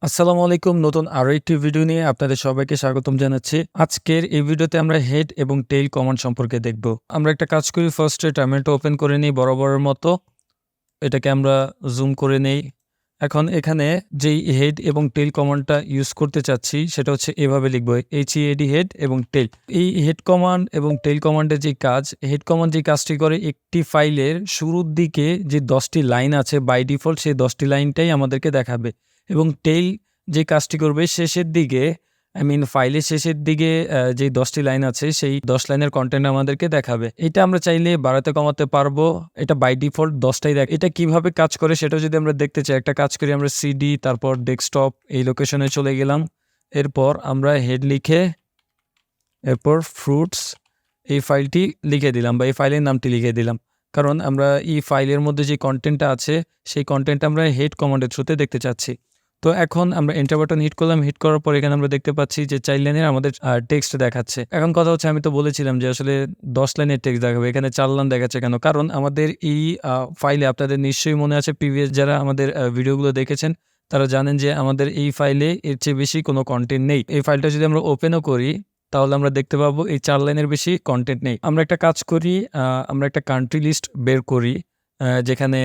আসসালামু আলাইকুম। নতুন আরো একটি ভিডিও নিয়ে আপনাদের সবাইকে স্বাগতম জানাচ্ছি। আজকের এই ভিডিওতে আমরা হেড এবং টেইল কমান্ড সম্পর্কে দেখব। আমরা একটা কাজ করি, ফার্স্টে টার্মিনালটা ওপেন করে নিই বরাবরের মতো। এটাকে আমরা জুম করে নেই। এখন এখানে যেই হেড এবং টেইল কমান্ডটা ইউজ করতে চাচ্ছি সেটা হচ্ছে এভাবে লিখব, HEAD হেড এবং টেইল। এই হেড কমান্ড এবং টেইল কমান্ডের যে কাজ, হেড কমান্ড যে কাজটি করে একটি ফাইলের শুরুর দিকে যে 10টি লাইন আছে বাই ডিফল্ট সেই 10টি লাইনটাই আমাদেরকে দেখাবে, এবং টেইল যে কাজটি করবে শেষের দিকে, ফাইলের শেষের দিকে যে 10টি লাইন আছে সেই 10 লাইনের কন্টেন্ট আমাদেরকে দেখাবে। এটা আমরা চাইলে বাড়াতে কমাতে পারবো। এটা বাই ডিফল্ট 10টাই দেখ। এটা কিভাবে কাজ করে সেটা যদি আমরা দেখতে চাই, একটা কাজ করি, আমরা সিডি তারপর ডেস্কটপ এই লোকেশনে চলে গেলাম। এরপর আমরা হেড লিখে এরপর ফ্রুটস এই ফাইলটি লিখে দিলাম বা এই ফাইলের নামটি লিখে দিলাম, কারণ আমরা এই ফাইলের মধ্যে যে কন্টেন্টটা আছে সেই কন্টেন্টটা আমরা হেড কমান্ডের থ্রুতে দেখতে চাচ্ছি। তো এখন আমরা এন্টার বাটন হিট করলাম। হিট করার পর এখানে আমরা দেখতে পাচ্ছি যে 4 লাইনের আমাদের টেক্সট দেখাচ্ছে। এখন কথা হচ্ছে, আমি তো বলেছিলাম যে আসলে 10 লাইনের টেক্সট দেখাবে, এখানে 4 লাইন দেখাচ্ছে কেন? কারণ আমাদের এই ফাইলে, আপনাদের নিশ্চয়ই মনে আছে, প্রিভিয়াস যারা আমাদের ভিডিওগুলো দেখেছেন তারা জানেন যে আমাদের এই ফাইলে এর চেয়ে বেশি কোনো কন্টেন্ট নেই। এই ফাইলটা যদি আমরা ওপেনও করি তাহলে আমরা দেখতে পাবো এই 4 লাইনের বেশি কন্টেন্ট নেই। আমরা একটা কাজ করি, আমরা একটা কান্ট্রি লিস্ট বের করি, যেখানে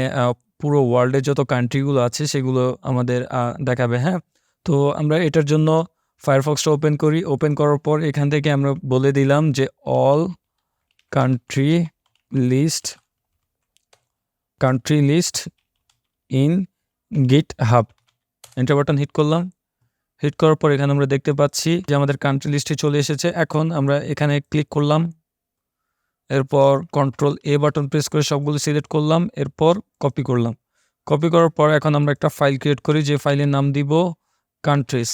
পুরো ওয়ার্ল্ডের যত কান্ট্রিগুলো আছে সেগুলো আমাদের দেখাবে। হ্যাঁ, তো আমরা এটার জন্য ফায়ারফক্সটা ওপেন করি। ওপেন করার পর এখান থেকে আমরা বলে দিলাম যে all country list in GitHub। Enter button hit করলাম। হিট করার পর এখানে আমরা দেখতে পাচ্ছি যে আমাদের কান্ট্রি লিস্টে চলে এসেছে। এখন আমরা এখানে ক্লিক করলাম, এরপর কন্ট্রোল A বাটন প্রেস করে সবগুলো সিলেক্ট করলাম, এরপর কপি করলাম। কপি করার পর এখন আমরা একটা ফাইল ক্রিয়েট করি, যে ফাইলের নাম দিব কান্ট্রিজ।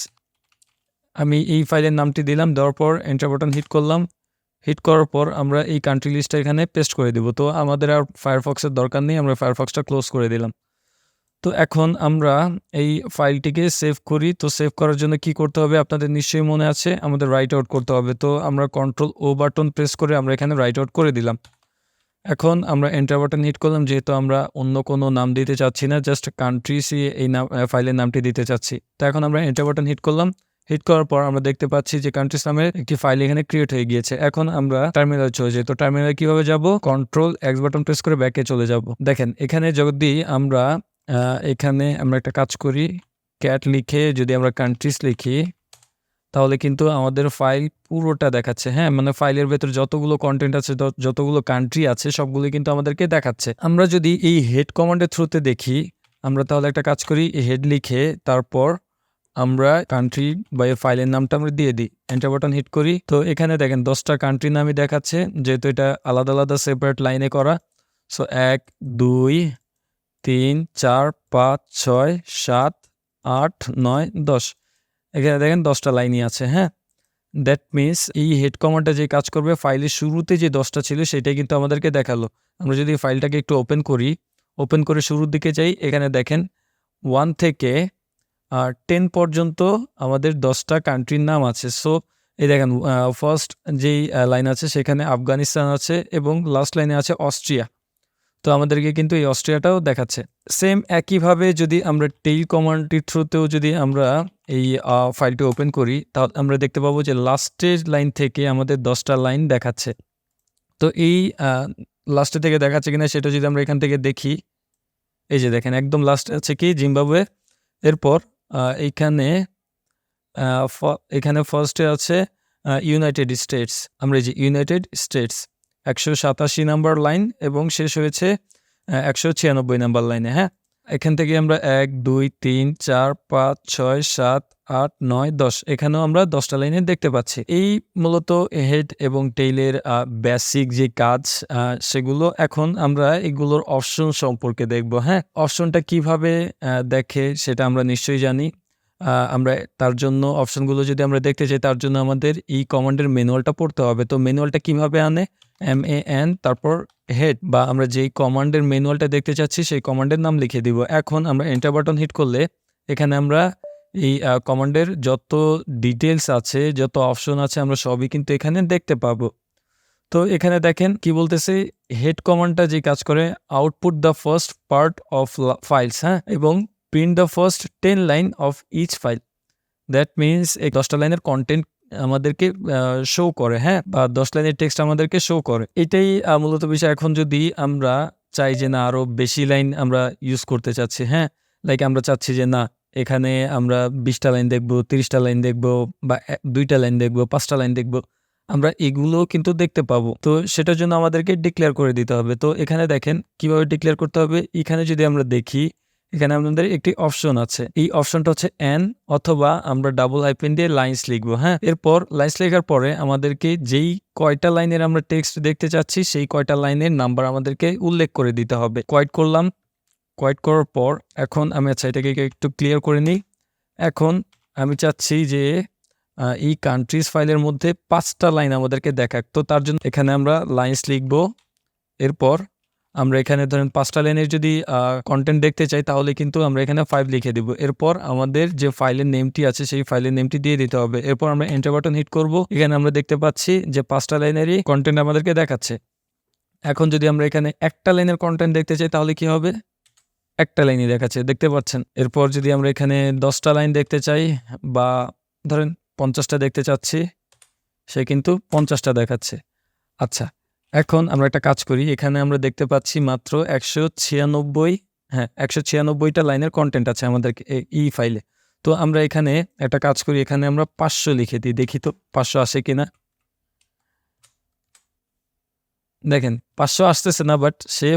আমি এই ফাইলের নামটি দিলাম, দেওয়ার পর এন্টার বাটন হিট করলাম। হিট করার পর আমরা এই কান্ট্রি লিস্টটা এখানে পেস্ট করে দেব। তো আমাদের আর ফায়ারফক্সের দরকার নেই, আমরা ফায়ারফক্সটা ক্লোজ করে দিলাম। তো এখন আমরা এই ফাইলটিকে সেভ করি। তো সেভ করার জন্য কি করতে হবে আপনাদের নিশ্চয়ই মনে আছে, আমাদের রাইট আউট করতে হবে। তো আমরা কন্ট্রোল O বাটন প্রেস করে আমরা এখানে রাইট আউট করে দিলাম। এখন আমরা এন্টার বাটন হিট করলাম, যেহেতু আমরা অন্য কোনো নাম দিতে চাচ্ছি না, জাস্ট কান্ট্রিজ এই নাম ফাইলের নামটি দিতে চাচ্ছি। তো এখন আমরা এন্টার বাটন হিট করলাম। হিট করার পর আমরা দেখতে পাচ্ছি যে কান্ট্রিজ নামের একটি ফাইল এখানে ক্রিয়েট হয়ে গিয়েছে। এখন আমরা টার্মিনাল চলে যাই। তো টার্মিনালে কিভাবে যাব? কন্ট্রোল X বাটন প্রেস করে ব্যাকে চলে যাব। দেখেন এখানে যদি আমরা এখানে আমরা একটা কাজ করি, ক্যাট লিখে যদি আমরা কান্ট্রিজ লিখি তাহলে কিন্তু আমাদের ফাইল পুরোটা দেখাচ্ছে। হ্যাঁ, ফাইলের ভেতর যতগুলো কন্টেন্ট আছে, যতগুলো কান্ট্রি আছে সবগুলো কিন্তু আমাদেরকে দেখাচ্ছে। আমরা যদি এই হেড কমান্ডের থ্রুতে দেখি, আমরা তাহলে একটা কাজ করি, হেড লিখে তারপর আমরা কান্ট্রি বা এই ফাইলের নামটা আমরা দিয়ে দিই। এন্টার বাটন হিট করি। তো এখানে দেখেন 10টা কান্ট্রি নামই দেখাচ্ছে, যেহেতু এটা আলাদা আলাদা সেপারেট লাইনে করা। সো 1 2 3 4 5 6 7 8 9 10, এখানে দেখেন 10টা লাইনই আছে। হ্যাঁ, দ্যাট মিনস এই হেড কমান্ডটা যে কাজ করবে, ফাইলের শুরুতে যে 10টা ছিল সেটাই কিন্তু আমাদেরকে দেখালো। আমরা যদি ফাইলটাকে একটু ওপেন করি, ওপেন করে শুরুর দিকে যাই, এখানে দেখেন 1 থেকে 10 পর্যন্ত আমাদের 10টা কান্ট্রির নাম আছে। সো এই দেখেন ফার্স্ট যেই লাইন আছে সেখানে আফগানিস্তান আছে এবং লাস্ট লাইনে আছে অস্ট্রিয়া। তো আমাদেরকে কিন্তু এই অস্ট্রিয়াটাও দেখাচ্ছে। সেম একইভাবে যদি আমরা টেইল কমান্ডটির থ্রুতেও যদি আমরা এই ফাইলটি ওপেন করি, তাহলে আমরা দেখতে পাবো যে লাস্টের লাইন থেকে আমাদের 10টা লাইন দেখাচ্ছে। তো এই লাস্টের থেকে দেখাচ্ছে কিনা সেটা যদি আমরা এখান থেকে দেখি, এই যে দেখেন একদম লাস্টে আছে কি জিম্বাবুয়ে। এরপর এখানে ফার্স্টে আছে ইউনাইটেড স্টেটস। আমরা এই যে ইউনাইটেড স্টেটস 187 নাম্বার লাইন এবং শেষ হয়েছে 196 নাম্বার লাইনে। হ্যাঁ, এখান থেকে আমরা 1 2 3 4 5 6 7 8 9 10, এখানেও আমরা 10টা লাইনে দেখতে পাচ্ছি। এই মূলত হেড এবং টেইলের বেসিক যে কাজ সেগুলো। এখন আমরা এগুলোর অপশন সম্পর্কে দেখব। হ্যাঁ, অপশনটা কিভাবে দেখে সেটা আমরা নিশ্চয়ই জানি। আমরা তার জন্য অপশনগুলো যদি আমরা দেখতে চাই, তার জন্য আমাদের এই কমান্ডের ম্যানুয়ালটা পড়তে হবে। তো ম্যানুয়ালটা কিভাবে আনে? MAN তারপর হেড, বা আমরা যেই কমান্ডের ম্যানুয়ালটা দেখতে চাচ্ছি সেই কমান্ডের নাম লিখে দিব। এখন আমরা এন্টার বাটন হিট করলে এখানে আমরা এই কমান্ডের যত ডিটেলস আছে, যত অপশন আছে, আমরা সবই কিন্তু এখানে দেখতে পাবো। তো এখানে দেখেন কি বলতেছে, হেড কমান্ডটা যে কাজ করে, output the first part of files. হ্যাঁ, এবং print the first 10 line of each file. That means এই 10টা লাইনের কন্টেন্ট আমাদেরকে শো করে, হ্যাঁ, বা 10 লাইনের টেক্সট আমাদেরকে শো করে। এটাই মূলত বিষয়। এখন যদি আমরা চাই যে না আরও বেশি লাইন আমরা ইউজ করতে চাচ্ছি, হ্যাঁ, লাইক আমরা চাচ্ছি যে না এখানে আমরা 20টা লাইন দেখব, 30টা লাইন দেখব, বা 2টা লাইন দেখব, 5টা লাইন দেখব, আমরা এগুলো কিন্তু দেখতে পাবো। তো সেটার জন্য আমাদেরকে ডিক্লেয়ার করে দিতে হবে। তো এখানে দেখেন কিভাবে ডিক্লেয়ার করতে হবে। এখানে যদি আমরা দেখি, এখানে আমাদের একটি অপশন আছে। এই অপশনটা হচ্ছে এন, অথবা আমরা ডাবল হাইফেন দিয়ে লাইন্স লিখবো, হ্যাঁ। এরপর লাইন্স লেখার পরে আমাদেরকে যেই কয়টা লাইনের আমরা টেক্সট দেখতে চাচ্ছি সেই কয়টা লাইনের নাম্বার আমাদেরকে উল্লেখ করে দিতে হবে। কোয়াইট করলাম। কোয়াইট করার পর এখন আমি এটাকে একটু ক্লিয়ার করে নিই। এখন আমি চাচ্ছি যে এই কান্ট্রিজ ফাইলের মধ্যে 5টা লাইন আমাদেরকে দেখাক। তো তার জন্য এখানে আমরা লাইন্স লিখবো। এরপর আমরা এখানে ধরেন 5টা লাইনের যদি কন্টেন্ট দেখতে চাই তাহলে কিন্তু আমরা এখানে 5 লিখে দিব। এরপর আমাদের যে ফাইলের নেমটি আছে সেই ফাইলের নেমটি দিয়ে দিতে হবে। এরপর আমরা এন্টার বাটন হিট করব। এখানে আমরা দেখতে পাচ্ছি যে 5টা লাইনেরই কন্টেন্ট আমাদেরকে দেখাচ্ছে। এখন যদি আমরা এখানে একটা লাইনের কন্টেন্ট দেখতে চাই তাহলে কি হবে? একটা লাইনই দেখাচ্ছে, দেখতে পাচ্ছেন। এরপর যদি আমরা এখানে 10টা লাইন দেখতে চাই বা ধরেন 50টা দেখতে চাচ্ছি, সে কিন্তু 50টা দেখাচ্ছে। আচ্ছা, এখন আমরা একটা কাজ করি। এখানে আমরা দেখতে পাচ্ছি মাত্র 196টা লাইনের কন্টেন্ট আছে আমাদের এই ফাইলে। তো আমরা এখানে একটা কাজ করি, এখানে আমরা 500 লিখে দিই, দেখি তো 500 আসে কিনা। দেখেন 500 আসতেছে না, বাট সে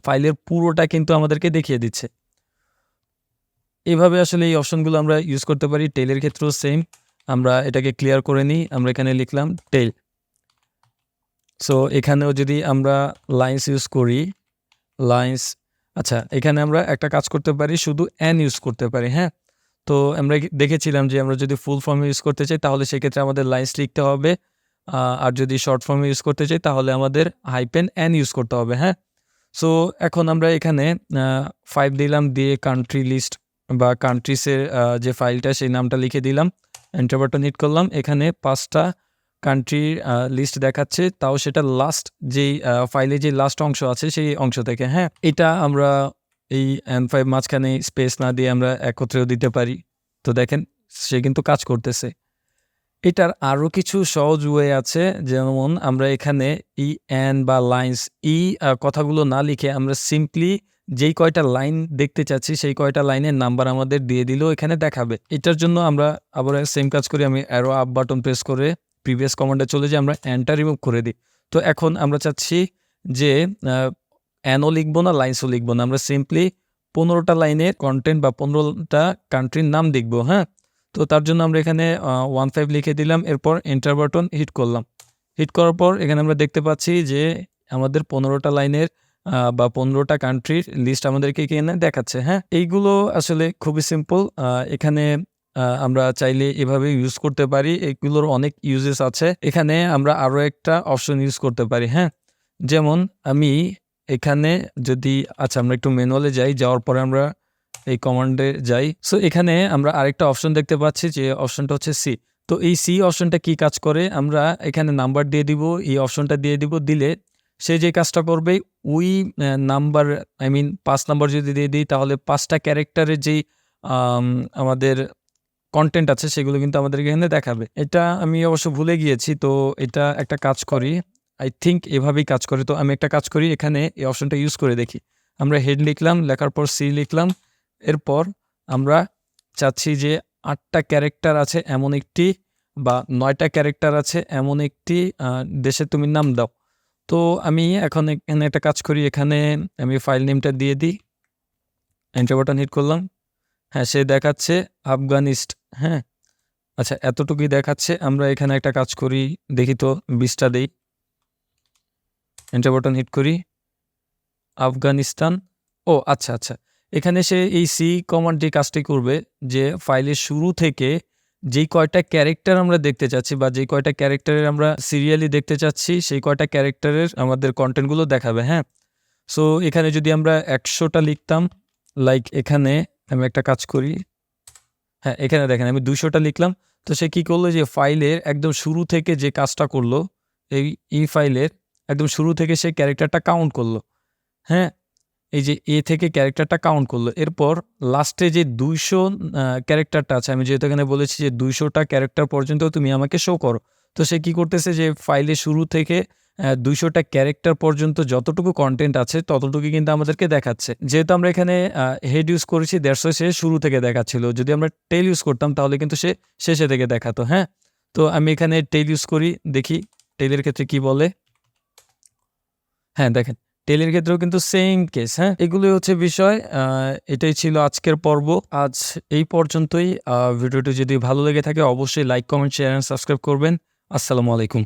ফাইলের পুরোটা কিন্তু আমাদেরকে দেখিয়ে দিচ্ছে। এইভাবে আসলে এই অপশনগুলো আমরা ইউজ করতে পারি। টেলের ক্ষেত্রেও সেম। আমরা এটাকে ক্লিয়ার করে নিই। আমরা এখানে লিখলাম টেল। সো এখানেও যদি আমরা লাইন্স ইউজ করি, লাইন্স, আচ্ছা, এখানে আমরা একটা কাজ করতে পারি, শুধু এন ইউজ করতে পারি, হ্যাঁ। তো আমরা দেখেছিলাম যে আমরা যদি ফুল ফর্মে ইউজ করতে চাই তাহলে সেক্ষেত্রে আমাদের লাইন্স লিখতে হবে, আর যদি শর্ট ফর্মে ইউজ করতে চাই তাহলে আমাদের হাইপেন এন ইউজ করতে হবে, হ্যাঁ। সো এখন আমরা এখানে 5 দিলাম, দিয়ে কান্ট্রি লিস্ট বা কান্ট্রিসের যে ফাইলটা সেই নামটা লিখে দিলাম। এন্টার বাটন হিট করলাম। এখানে 5টা কান্ট্রির লিস্ট দেখাচ্ছে, তাও সেটা লাস্ট যেই ফাইলে যে লাস্ট অংশ আছে সেই অংশ থেকে, হ্যাঁ। এটা আমরা এই N5 মাঝখানে স্পেস না দিয়ে আমরা একত্রেও দিতে পারি। তো দেখেন সে কিন্তু কাজ করতেছে। এটার আরও কিছু সহজ ওয়ে আছে, যেমন আমরা এখানে ই এন বা লাইন্স কথাগুলো না লিখে আমরা সিম্পলি যেই কয়টা লাইন দেখতে চাচ্ছি সেই কয়টা লাইনের নাম্বার আমাদের দিয়ে দিলেও এখানে দেখাবে। এটার জন্য আমরা আবার সেম কাজ করি। আমি অ্যারো আপ বাটন প্রেস করে প্রিভিয়াস কমান্ডে চলে যাই, আমরা এনটা রিমুভ করে দিই। তো এখন আমরা চাচ্ছি যে এনও লিখবো না, লাইন্সও লিখবো না, আমরা সিম্পলি 15টা লাইনের কন্টেন্ট বা 15টা কান্ট্রির নাম দেখবো, হ্যাঁ। তো তার জন্য আমরা এখানে 15 লিখে দিলাম। এরপর এন্টার বাটন হিট করলাম। হিট করার পর এখানে আমরা দেখতে পাচ্ছি যে আমাদের 15টা লাইনের বা 15টা কান্ট্রির লিস্ট আমাদেরকে এখানে দেখাচ্ছে, হ্যাঁ। এইগুলো আসলে খুবই সিম্পল। এখানে আমরা চাইলে এভাবে ইউজ করতে পারি। এগুলোর অনেক ইউজেস আছে। এখানে আমরা আরও একটা অপশন ইউজ করতে পারি, হ্যাঁ। যেমন আমি এখানে যদি, আচ্ছা, আমরা একটু ম্যানুয়ালে যাই, যাওয়ার পরে আমরা এই কমান্ডে যাই। সো এখানে আমরা আরেকটা অপশন দেখতে পাচ্ছি, যে অপশনটা হচ্ছে সি। তো এই সি অপশনটা কি কাজ করে, আমরা এখানে নাম্বার দিয়ে দিব, এই অপশনটা দিয়ে দিব, দিলে সে যে কাজটা করবে ওই নাম্বার, 5 নাম্বার যদি দিয়ে দিই তাহলে 5টা ক্যারেক্টারের যেই আমাদের কন্টেন্ট আছে সেগুলো কিন্তু আমাদেরকে এখানে দেখাবে। এটা আমি অবশ্য ভুলে গিয়েছি, তো এটা একটা কাজ করি, আই থিঙ্ক এভাবেই কাজ করে। তো আমি একটা কাজ করি, এখানে এই অপশনটা ইউজ করে দেখি। আমরা হেড লিখলাম, লেখার পর সি লিখলাম। এরপর আমরা চাচ্ছি যে 8টা ক্যারেক্টার আছে এমন একটি, বা 9টা ক্যারেক্টার আছে এমন একটি দেশের তুমি নাম দাও। তো আমি এখন এখানে একটা কাজ করি, এখানে আমি ফাইল নেমটা দিয়ে দিই। এন্টার বাটন হিট করলাম। হ্যাঁ, সে দেখাচ্ছে আফগানিস্তান, হ্যাঁ। আচ্ছা, এতটুকুই দেখাচ্ছে। আমরা এখানে একটা কাজ করি, দেখি তো 20টা দেই। এন্টার বাটন হিট করি, আফগানিস্তান। ও আচ্ছা, এখানে সে এই সি কমান্ড যে কাজটি করবে, যে ফাইলের শুরু থেকে যেই কয়টা ক্যারেক্টার আমরা দেখতে চাচ্ছি বা যেই কয়টা ক্যারেক্টারের আমরা সিরিয়ালি দেখতে চাচ্ছি সেই কয়টা ক্যারেক্টারের আমাদের কন্টেন্টগুলো দেখাবে, হ্যাঁ। সো এখানে যদি আমরা 100টা লিখতাম, লাইক এখানে আমি একটা কাজ করি, হ্যাঁ, এখানে দেখেন আমি 200টা লিখলাম। তো সে কি করলো, যে ফাইলের একদম শুরু থেকে যে কাজটা করলো, এই ফাইলের একদম শুরু থেকে সে ক্যারেক্টারটা কাউন্ট করলো, হ্যাঁ। এই যে এ থেকে ক্যারেক্টারটা কাউন্ট করলো। এরপর লাস্টে যে 200 ক্যারেক্টারটা আছে, আমি যেহেতু এখানে বলেছি যে 200টা ক্যারেক্টার পর্যন্ত তুমি আমাকে শো করো। তো সে কি করতেছে যে ফাইলের শুরু থেকে 200টা ক্যারেক্টার পর্যন্ত যতটুকু কন্টেন্ট আছে ততটুকু কিন্তু আমাদেরকে দেখাচ্ছে। যেহেতু আমরা এখানে হেড ইউজ করেছি, দ্যাটস ওয়াই সে শুরু থেকে দেখাচ্ছিল। যদি আমরা টেল ইউজ করতাম তাহলে কিন্তু সে শেষে থেকে দেখাতো। হ্যাঁ, তো আমি এখানে টেল ইউজ করি, দেখি টেলের ক্ষেত্রে কি বলে। হ্যাঁ, দেখেন টেলের ক্ষেত্রেও কিন্তু সেম কেস। হ্যাঁ, এগুলোই হচ্ছে বিষয়। এটাই ছিল আজকের পর্ব। আজ এই পর্যন্তই। ভিডিওটি যদি ভালো লেগে থাকে অবশ্যই like, comment, share and subscribe করবেন। আসসালামু আলাইকুম।